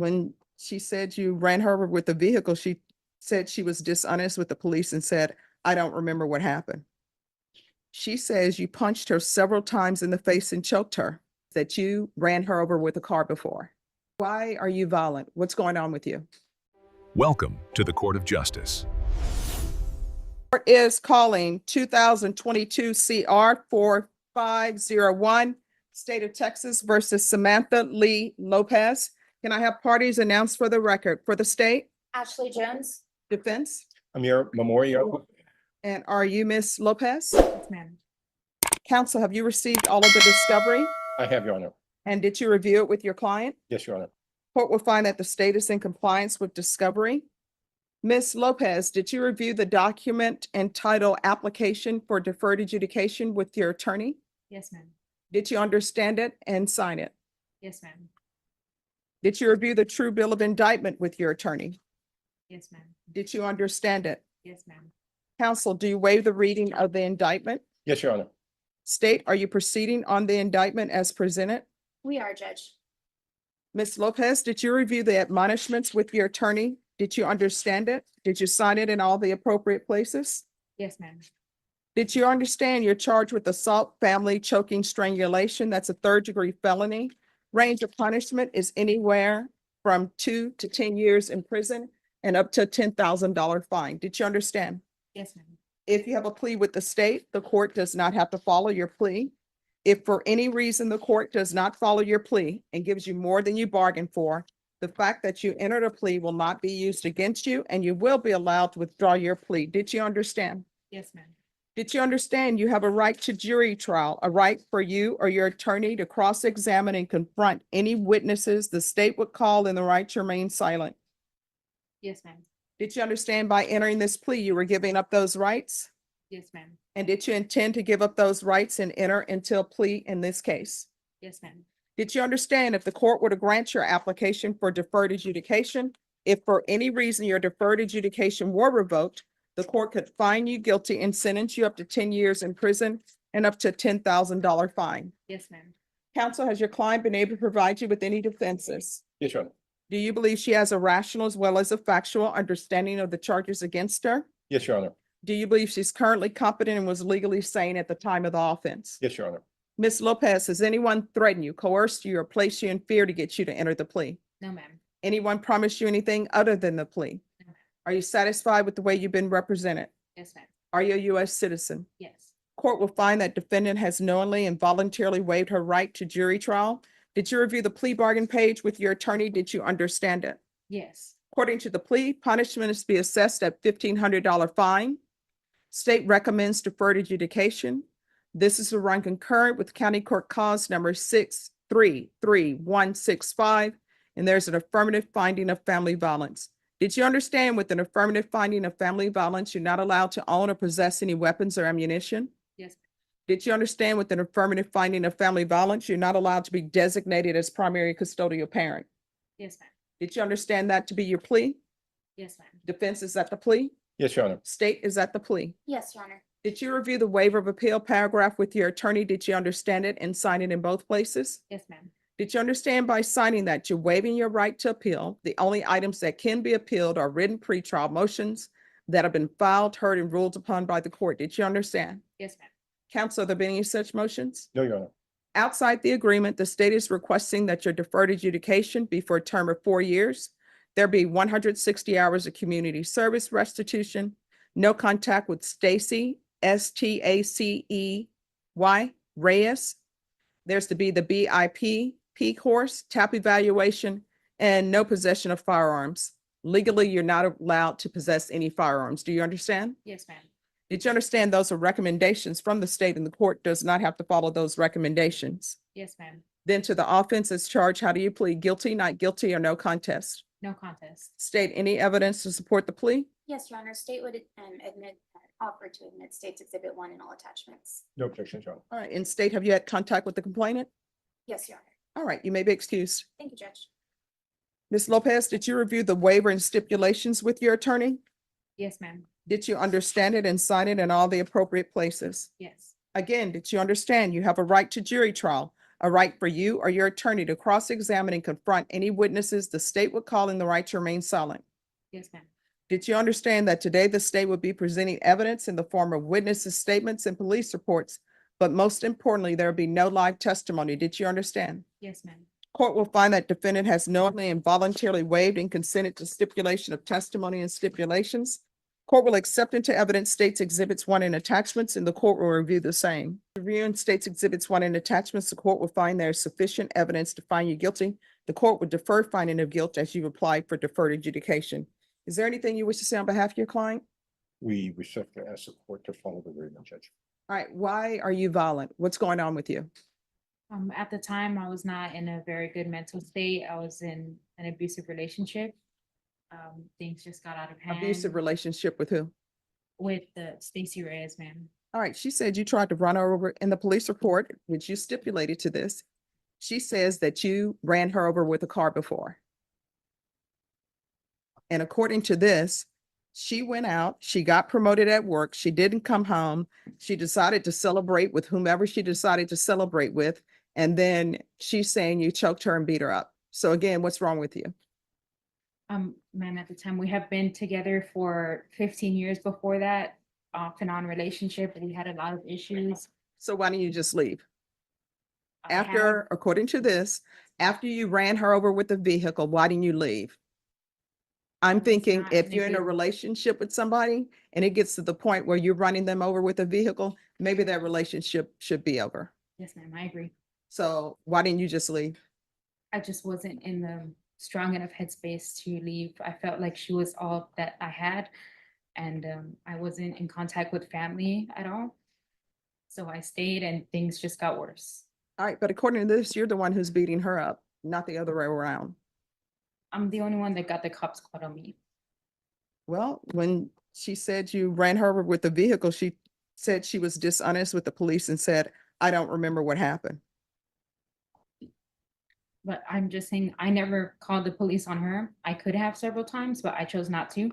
When she said you ran her over with the vehicle, she said she was dishonest with the police and said, "I don't remember what happened." She says you punched her several times in the face and choked her, that you ran her over with a car before. Why are you violent? What's going on with you? Welcome to the Court of Justice. Court is calling 2022 CR 4501, State of Texas versus Samantha Lee Lopez. Can I have parties announced for the record? For the state, Ashley Jones. defense, Amir Memorial. and are you Miss Lopez? Yes, ma'am. Counsel, have you received all of the discovery? I have, Your Honor. And did you review it with your client? Yes, Your Honor. Court will find that the state is in compliance with discovery. Ms. Lopez, did you review the document entitled Application for Deferred Adjudication with your attorney? Yes, ma'am. Did you understand it and sign it? Yes, ma'am. Did you review the true bill of indictment with your attorney? Yes, ma'am. Did you understand it? Yes, ma'am. Counsel, do you waive the reading of the indictment? Yes, Your Honor. State, are you proceeding on the indictment as presented? We are, Judge. Ms. Lopez, did you review the admonishments with your attorney? Did you understand it? Did you sign it in all the appropriate places? Yes, ma'am. Did you understand you're charged with assault, family, choking, strangulation? That's a third-degree felony. Range of punishment is anywhere from 2 to 10 years in prison and up to a $10,000 fine. Did you understand? Yes, ma'am. If you have a plea with the state, the court does not have to follow your plea. If for any reason the court does not follow your plea and gives you more than you bargained for, the fact that you entered a plea will not be used against you and you will be allowed to withdraw your plea. Did you understand? Yes, ma'am. Did you understand you have a right to jury trial, a right for you or your attorney to cross-examine and confront any witnesses the state would call and the right to remain silent? Yes, ma'am. Did you understand by entering this plea, you were giving up those rights? Yes, ma'am. And did you intend to give up those rights and enter into a plea in this case? Yes, ma'am. Did you understand if the court were to grant your application for deferred adjudication, if for any reason your deferred adjudication were revoked, the court could find you guilty and sentence you up to 10 years in prison and up to a $10,000 fine? Yes, ma'am. Counsel, has your client been able to provide you with any defenses? Yes, Your Honor. Do you believe she has a rational as well as a factual understanding of the charges against her? Yes, Your Honor. Do you believe she's currently competent and was legally sane at the time of the offense? Yes, Your Honor. Ms. Lopez, has anyone threatened you, coerced you, or placed you in fear to get you to enter the plea? No, ma'am. Anyone promised you anything other than the plea? No, ma'am. Are you satisfied with the way you've been represented? Yes, ma'am. Are you a U.S. citizen? Yes. Court will find that defendant has knowingly and voluntarily waived her right to jury trial. Did you review the plea bargain page with your attorney? Did you understand it? Yes. According to the plea, punishment is to be assessed at $1,500 fine. State recommends deferred adjudication. This is to run concurrent with County Court Cause number 633165, and there's an affirmative finding of family violence. Did you understand with an affirmative finding of family violence, you're not allowed to own or possess any weapons or ammunition? Yes. Did you understand with an affirmative finding of family violence, you're not allowed to be designated as primary custodial parent? Yes, ma'am. Did you understand that to be your plea? Yes, ma'am. Defense is at the plea? Yes, Your Honor. State is at the plea. Yes, Your Honor. Did you review the waiver of appeal paragraph with your attorney? Did you understand it and sign it in both places? Yes, ma'am. Did you understand by signing that you're waiving your right to appeal? The only items that can be appealed are written pretrial motions that have been filed, heard, and ruled upon by the court. Did you understand? Yes, ma'am. Counsel, have there been any such motions? No, Your Honor. Outside the agreement, the state is requesting that your deferred adjudication be for a term of 4 years. There be 160 hours of community service restitution, no contact with Stacy, Stacey Reyes. There's to be the BIP, P course, TAP evaluation, and no possession of firearms. Legally, you're not allowed to possess any firearms. Do you understand? Yes, ma'am. Did you understand those are recommendations from the state and the court does not have to follow those recommendations? Yes, ma'am. Then to the offense as charged, how do you plead? Guilty, not guilty, or no contest? No contest. State any evidence to support the plea? Yes, Your Honor. State would offer to admit State's Exhibit 1 and all attachments. No objection, Your Honor. All right, and state, have you had contact with the complainant? Yes, Your Honor. All right, you may be excused. Thank you, Judge. Ms. Lopez, did you review the waiver and stipulations with your attorney? Yes, ma'am. Did you understand it and sign it in all the appropriate places? Yes. Again, did you understand you have a right to jury trial? a right for you or your attorney to cross-examine and confront any witnesses the state would call in the right to remain silent. Yes, ma'am. Did you understand that today the state would be presenting evidence in the form of witnesses' statements and police reports, but most importantly, there will be no live testimony? Did you understand? Yes, ma'am. Court will find that defendant has knowingly and voluntarily waived and consented to stipulation of testimony and stipulations. Court will accept into evidence states exhibits 1 and attachments, and the court will review the same. Reviewing states exhibits 1 and attachments, the court will find there is sufficient evidence to find you guilty. The court would defer finding of guilt as you applied for deferred adjudication. Is there anything you wish to say on behalf of your client? We respectfully ask the court to follow the agreement, Judge. All right, why are you violent? What's going on with you? At the time, I was not in a very good mental state. I was in an abusive relationship. Things just got out of hand. Abusive relationship with who? With the Stacy Reyes, ma'am. All right, she said you tried to run her over in the police report, which you stipulated to this. She says that you ran her over with a car before. And according to this, she went out, she got promoted at work, she didn't come home, she decided to celebrate with whomever she decided to celebrate with, and then she's saying you choked her and beat her up. So again, what's wrong with you? Ma'am, at the time, we have been together for 15 years before that, off and on relationship. We had a lot of issues. So why don't you just leave? I have- After, according to this, after you ran her over with the vehicle, why didn't you leave? I'm was thinking not if in a you're in a good- relationship with somebody and it gets to the point where you're running them over with a vehicle, maybe that relationship should be over. Yes, ma'am, I agree. So why didn't you just leave? I just wasn't in the strong enough headspace to leave. I felt like she was all that I had, and I wasn't in contact with family at all. So I stayed and things just got worse. All right, but according to this, you're the one who's beating her up, not the other way around. I'm the only one that got the cops called on me. Well, when she said you ran her over with the vehicle, she said she was dishonest with the police and said, I don't remember what happened. But I'm just saying, I never called the police on her. I could have several times, but I chose not to.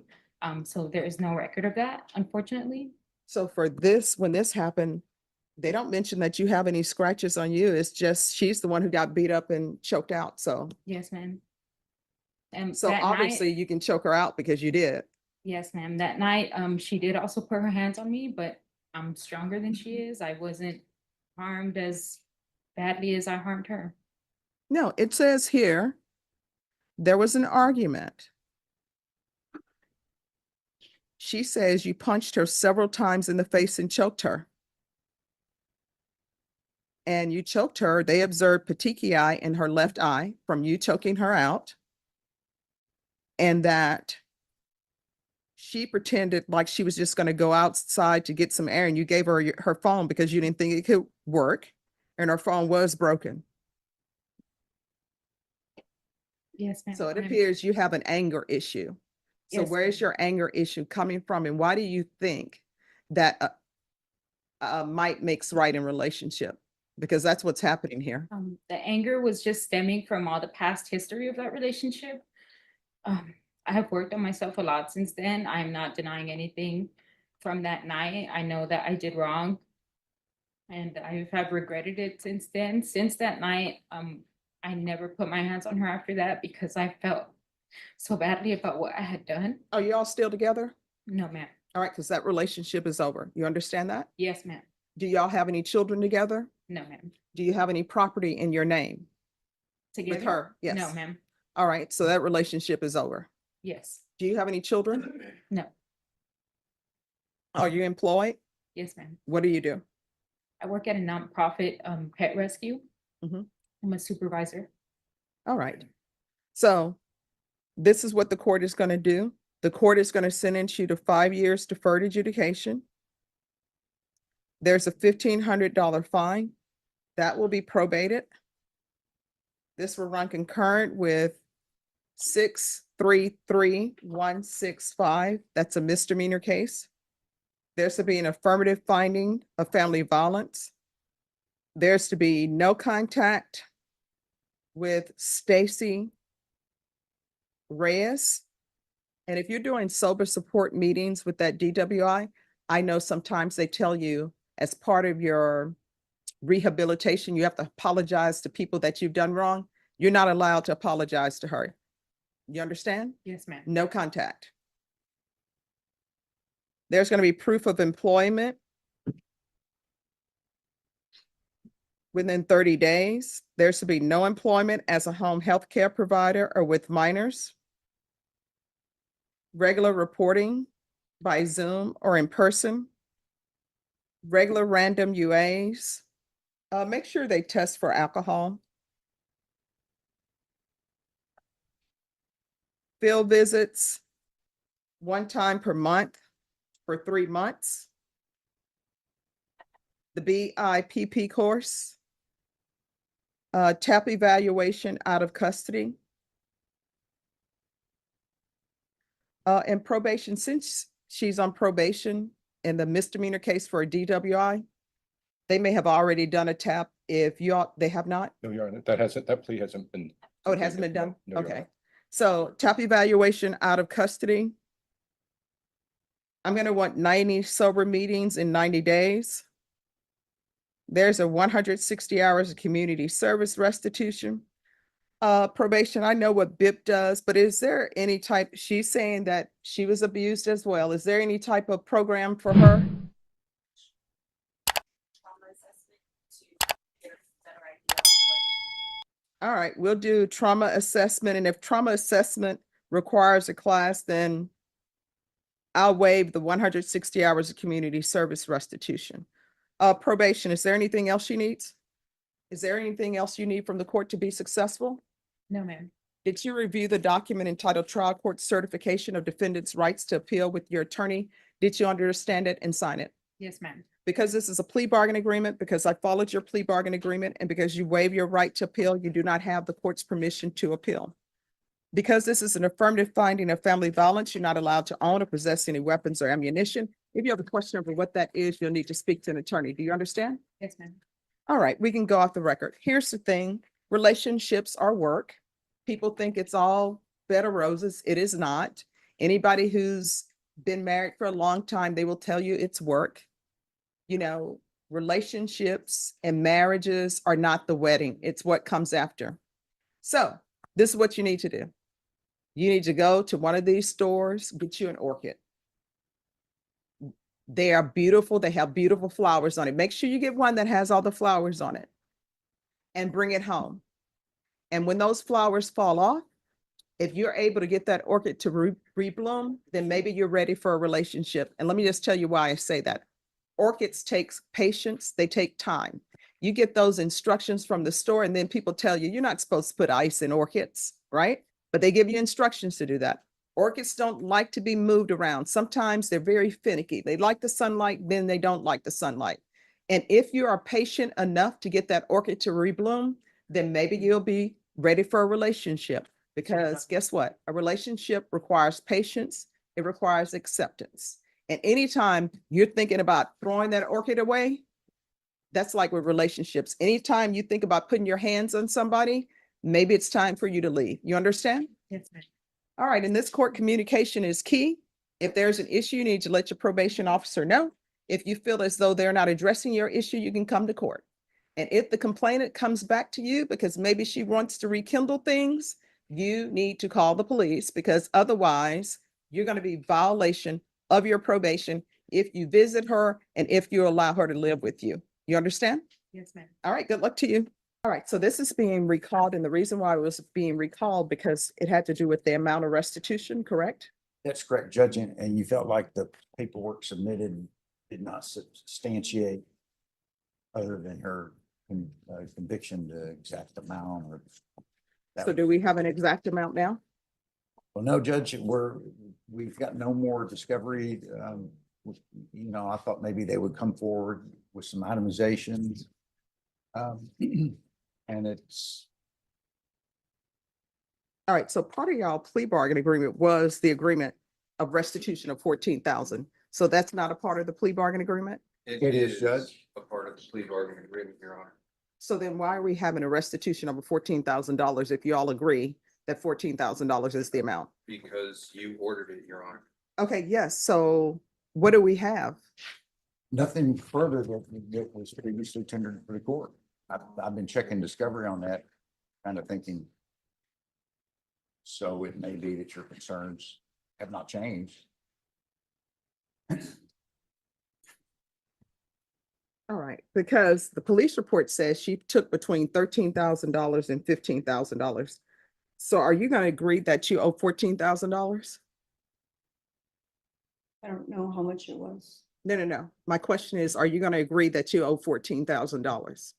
So there is no record of that, unfortunately. So for this, when this happened, they don't mention that you have any scratches on you. It's just she's the one who got beat up and choked out. So, Yes, ma'am. And so that obviously night, you can choke her out because you did. yes, ma'am. That night, she did also put her hands on me, but I'm stronger than she is. I wasn't harmed as badly as I harmed her. No, it says here, there was an argument. She says you punched her several times in the face and choked her. And you choked her. They observed petechiae in her left eye from you choking her out. And that she pretended like she was just going to go outside to get some air, and you gave her her phone because you didn't think it could work, and her phone was broken. Yes, ma'am. So it I'm- appears you have an anger issue. So Yes, where is ma'am. your anger issue coming from, and why do you think that might makes right in relationship? Because that's what's happening here. The anger was just stemming from all the past history of that relationship. I have worked on myself a lot since then. I'm not denying anything from that night. I know that I did wrong. And I have regretted it since then. Since that night, I never put my hands on her after that because I felt so badly about what I had done. Are you all still together? No, ma'am. All right, because that relationship is over. You understand that? Yes, ma'am. Do y'all have any children together? No, ma'am. Do you have any property in your name Together? with her? No, Yes. ma'am. All right, so that relationship is over. Yes. Do you have any children? No. Are you employed? Yes, ma'am. What do you do? I work at a nonprofit pet rescue. Mhm. I'm a supervisor. All right. So this is what the court is going to do. The court is going to sentence you to 5 years deferred adjudication. There's a $1,500 fine that will be probated. This will run concurrent with 633165. That's a misdemeanor case. There's to be an affirmative finding of family violence. There's to be no contact with Stacy Reyes. And if you're doing sober support meetings with that DWI, I know sometimes they tell you as part of your rehabilitation. You have to apologize to people that you've done wrong. You're not allowed to apologize to her. You understand? Yes, ma'am. No contact. There's going to be proof of employment within 30 days. There's to be no employment as a home health care provider or with minors. Regular reporting by Zoom or in person. Regular random UAs. Make sure they test for alcohol. Field visits 1 time per month for 3 months. The BIPP course. TAP evaluation out of custody. And probation, since she's on probation in the misdemeanor case for a DWI, they may have already done a TAP. If they have not. No, Your Honor, that plea hasn't been. Oh, it hasn't been done? No, Your Okay. Honor. So TAP evaluation out of custody. I'm going to want 90 sober meetings in 90 days. There's a 160 hours of community service restitution. Probation, I know what BIP does, but is there any type, she's saying that she was abused as well. Is there any type of program for her? All right, we'll do trauma assessment. And if trauma assessment requires a class, then I'll waive the 160 hours of community service restitution. Probation, is there anything else she needs? Is there anything else you need from the court to be successful? No, ma'am. Did you review the document entitled Trial Court Certification of Defendant's Rights to Appeal with your attorney? Did you understand it and sign it? Yes, ma'am. Because this is a plea bargain agreement, because I followed your plea bargain agreement, and because you waive your right to appeal, you do not have the court's permission to appeal. Because this is an affirmative finding of family violence, you're not allowed to own or possess any weapons or ammunition. If you have a question over what that is, you'll need to speak to an attorney. Do you understand? Yes, ma'am. All right, we can go off the record. Here's the thing. Relationships are work. People think it's all bed of roses. It is not. Anybody who's been married for a long time, they will tell you it's work. You know, relationships and marriages are not the wedding. It's what comes after. So this is what you need to do. You need to go to one of these stores, get you an orchid. They are beautiful. They have beautiful flowers on it. Make sure you get one that has all the flowers on it and bring it home. And when those flowers fall off, if you're able to get that orchid to rebloom, then maybe you're ready for a relationship. And let me just tell you why I say that. Orchids takes patience. They take time. You get those instructions from the store, and then people tell you, you're not supposed to put ice in orchids, right? But they give you instructions to do that. Orchids don't like to be moved around. Sometimes they're very finicky. They like the sunlight, then they don't like the sunlight. And if you are patient enough to get that orchid to rebloom, then maybe you'll be ready for a relationship. Because guess what? A relationship requires patience. It requires acceptance. And anytime you're thinking about throwing that orchid away, that's like with relationships. Anytime you think about putting your hands on somebody, maybe it's time for you to leave. You understand? Yes, ma'am. All right. In this court, communication is key. If there's an issue, you need to let your probation officer know. If you feel as though they're not addressing your issue, you can come to court. And if the complainant comes back to you because maybe she wants to rekindle things, you need to call the police, because otherwise you're going to be violation of your probation if you visit her and if you allow her to live with you. You understand? Yes, ma'am. All right, good luck to you. All right, so this is being recalled, and the reason why it was being recalled because it had to do with the amount of restitution, correct? That's correct, Judge, and you felt like the paperwork submitted did not substantiate other than her conviction to exact amount or. So do we have an exact amount now? Well, no, Judge, we've got no more discovery. I thought maybe they would come forward with some itemizations. And it's. All right, so part of y'all plea bargain agreement was the agreement of restitution of 14,000. So that's not a part of the plea bargain agreement? It is, Judge. A part of the plea bargaining agreement, Your Honor. So then why are we having a restitution of $14,000 if you all agree that $14,000 is the amount? Because you ordered it, Your Honor. Okay, yes, so what do we have? Nothing further that was previously tendered to the court. I've been checking discovery on that, kind of thinking. So it may be that your concerns have not changed. All right, because the police report says she took between $13,000 and $15,000. So are you gonna agree that you owe $14,000? I don't know how much it was. No. My question is, are you gonna agree that you owe $14,000?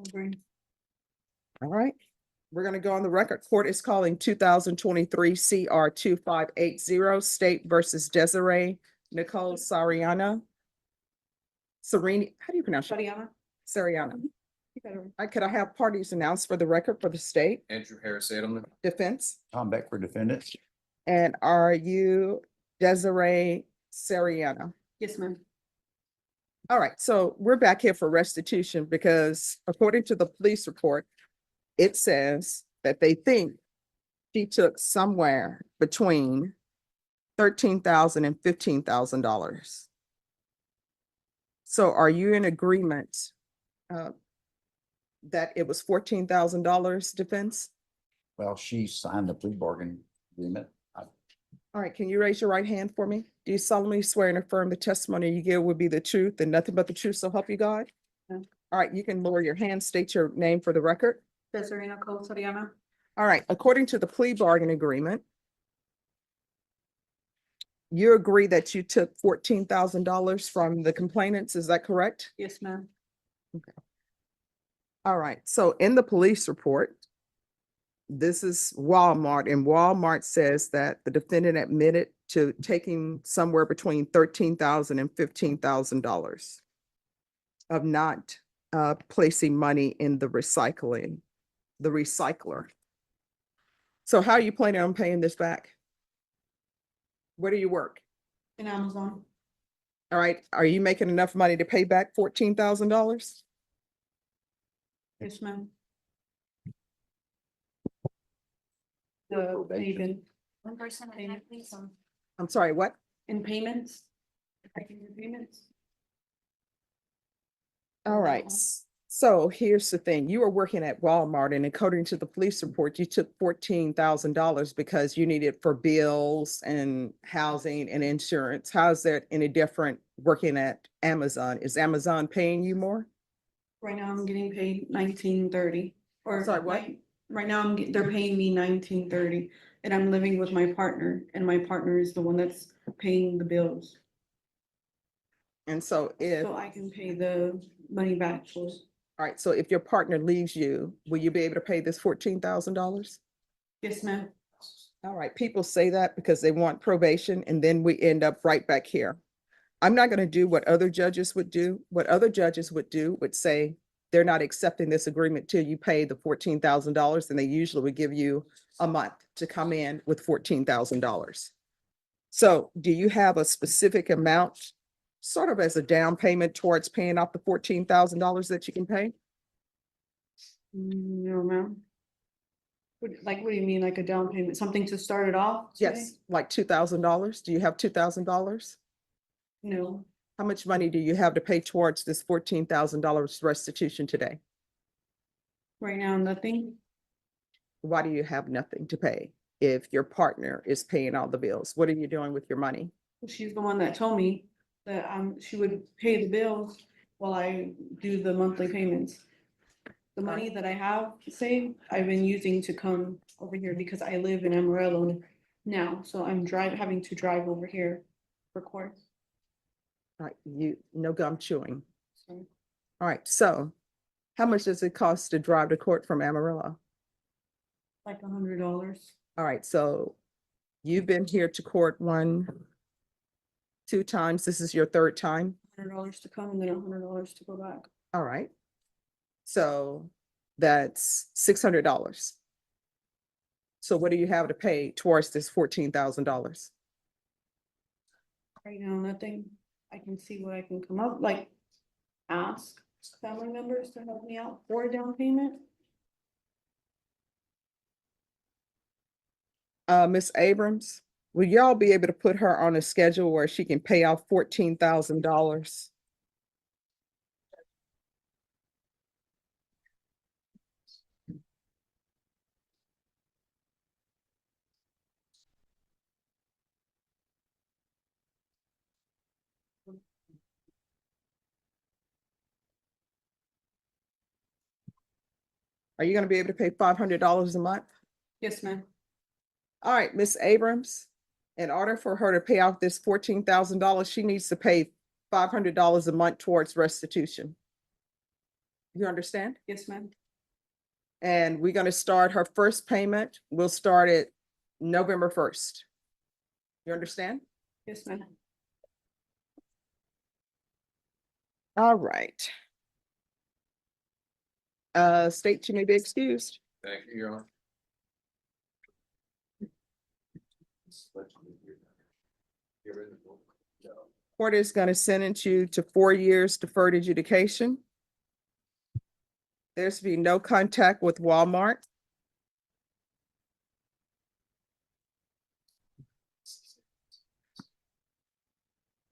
Agree. All right, we're gonna go on the record. Court is calling 2023 CR 2580 State versus Desiree Nicole Sariana. Serini, how do you pronounce it? Tatiana? Sariana. You better- Could I have parties announced for the record for the state Andrew Harris Edelman. defense? Tom Beck for defendants. And are you Desiree Sariana? Yes, ma'am. All right, so we're back here for restitution because according to the police report, it says that they think she took somewhere between $13,000 and $15,000. So are you in agreement that it was $14,000 defense? Well, she signed the plea bargain agreement. All right, can you raise your right hand for me? Do you solemnly swear and affirm the testimony you give will be the truth and nothing but the truth, so help you God? Yeah. All right, you can lower your hand, state your name for the record. Desiree Nicole Tatiana? All right, according to the plea bargain agreement, you agree that you took $14,000 from the complainants, is that correct? Yes, ma'am. All right, so in the police report, this is Walmart, and Walmart says that the defendant admitted to taking somewhere between $13,000 and $15,000 of not placing money in the recycler. So how are you planning on paying this back? Where do you work? In Amazon? All right, are you making enough money to pay back $14,000? Yes, ma'am. The payment, One person at a time, please. I'm sorry, what? in payments? I can do payments? All right, so here's the thing, you were working at Walmart and according to the police report, you took $14,000 because you needed for bills and housing and insurance. How's that any different working at Amazon? Is Amazon paying you more? Right now I'm getting paid $19.30 or. Sorry, what? Right now they're paying me $19.30 and I'm living with my partner and my partner is the one that's paying the bills. And so if, So all I can pay the money back for. right, so if your partner leaves you, will you be able to pay this $14,000? Yes, ma'am. All right, people say that because they want probation and then we end up right back here. I'm not gonna do what other judges would do. What other judges would do would say, they're not accepting this agreement till you pay the $14,000, and they usually would give you a month to come in with $14,000. So do you have a specific amount, sort of as a down payment towards paying off the $14,000 that you can pay? No, ma'am. What do you mean, like a down payment, something to start it off? today? Yes, like $2,000. Do you have $2,000? No, How much money do you have to pay towards this $14,000 restitution today? right now, nothing. Why do you have nothing to pay if your partner is paying all the bills? What are you doing with your money? She's the one that told me that she would pay the bills while I do the monthly payments. The money that I have saved, I've been using to come over here because I live in Amarillo now, so I'm having to drive over here for court. Right, no gum chewing. So All right, so how much does it cost to drive to court from Amarillo? like $100. All right, so you've been here to court 1, 2 times. This is your third time. $100 to come and then $100 to go back. All right. So that's $600. So what do you have to pay towards this $14,000? Right now, nothing. I can see what I can come up, like ask family members to help me out for a down payment. Ms. Abrams, Will y'all be able to put her on a schedule where she can pay off $14,000? Are you gonna be able to pay $500 a month? Yes, ma'am. All right, Miss Abrams, in order for her to pay off this $14,000, she needs to pay $500 a month towards restitution. You understand? Yes, ma'am. And we're gonna start her first payment. We'll start it November 1st. You understand? Yes, ma'am. All right. State, you may be excused. Thank you, Your Honor. Court is gonna sentence you to 4 years deferred adjudication. There's to be no contact with Walmart.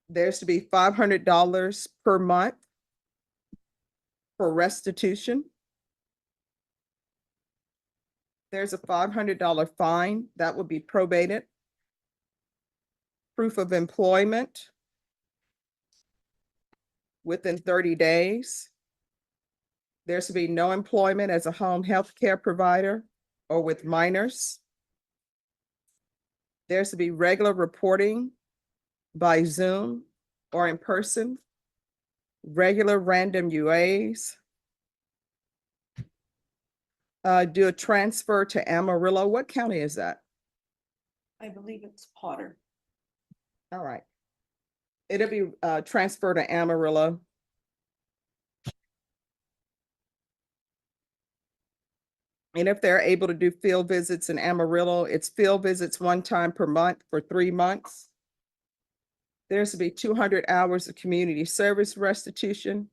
There's to be $500 per month for restitution. There's a $500 fine that will be probated. Proof of employment within 30 days. There's to be no employment as a home health care provider or with minors. There's to be regular reporting by Zoom or in person, regular random UAs. Do a transfer to Amarillo. What county is that? I believe it's Potter. All right. It'll be transferred to Amarillo. And if they're able to do field visits in Amarillo, it's field visits 1 time per month for 3 months. There's to be 200 hours of community service restitution.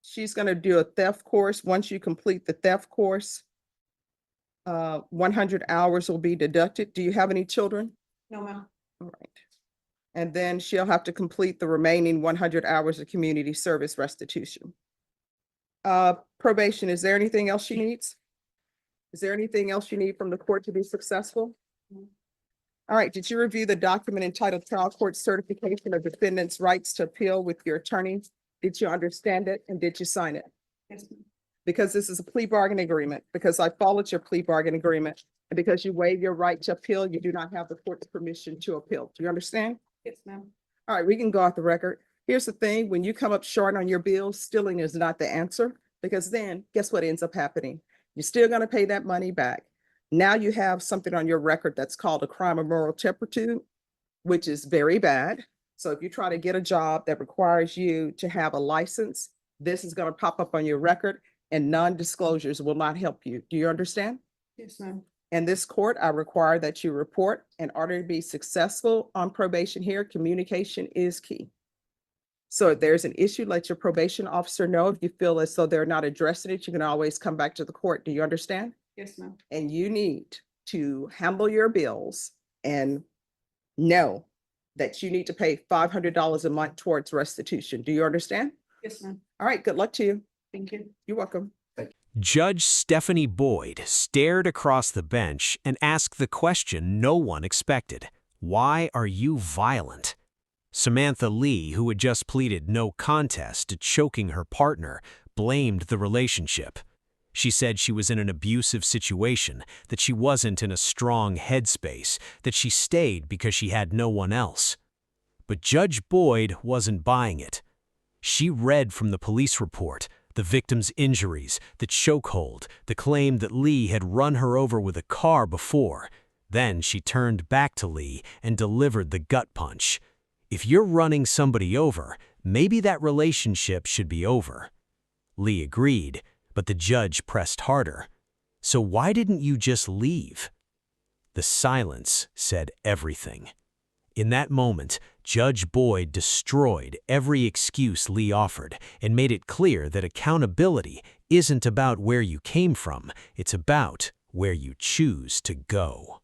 She's going to do a theft course. Once you complete the theft course, 100 hours will be deducted. Do you have any children? No, ma'am. All right. And then she'll have to complete the remaining 100 hours of community service restitution. Probation, is there anything else she needs? Is there anything else you need from the court to be successful? No. All right, did you review the document entitled Trial Court Certification of Defendant's Rights to Appeal with your attorney? Did you understand it and did you sign it? Yes, ma'am. Because this is a plea bargain agreement, because I followed your plea bargain agreement, and because you waive your right to appeal, you do not have the court's permission to appeal. Do you understand? Yes, ma'am. All right, we can go off the record. Here's the thing, when you come up short on your bills, stealing is not the answer, because then guess what ends up happening? You're still gonna pay that money back. Now you have something on your record that's called a crime of moral turpitude, which is very bad. So if you try to get a job that requires you to have a license, this is gonna pop up on your record and non-disclosures will not help you. Do you understand? Yes, ma'am. In this court, I require that you report. In order to be successful on probation here, communication is key. So if there's an issue, let your probation officer know. If you feel as though they're not addressing it, you can always come back to the court. Do you understand? Yes, ma'am. And you need to handle your bills and know that you need to pay $500 a month towards restitution. Do you understand? Yes, ma'am. All right, good luck to you. Thank you. You're welcome. Judge Stephanie Boyd stared across the bench and asked the question no one expected. Why are you violent? Samantha Lee, who had just pleaded no contest to choking her partner, blamed the relationship. She said she was in an abusive situation, that she wasn't in a strong headspace, that she stayed because she had no one else. But Judge Boyd wasn't buying it. She read from the police report, the victim's injuries, the chokehold, the claim that Lee had run her over with a car before. Then she turned back to Lee and delivered the gut punch. If you're running somebody over, maybe that relationship should be over. Lee agreed, but the judge pressed harder. So why didn't you just leave? The silence said everything. In that moment, Judge Boyd destroyed every excuse Lee offered and made it clear that accountability isn't about where you came from, it's about where you choose to go.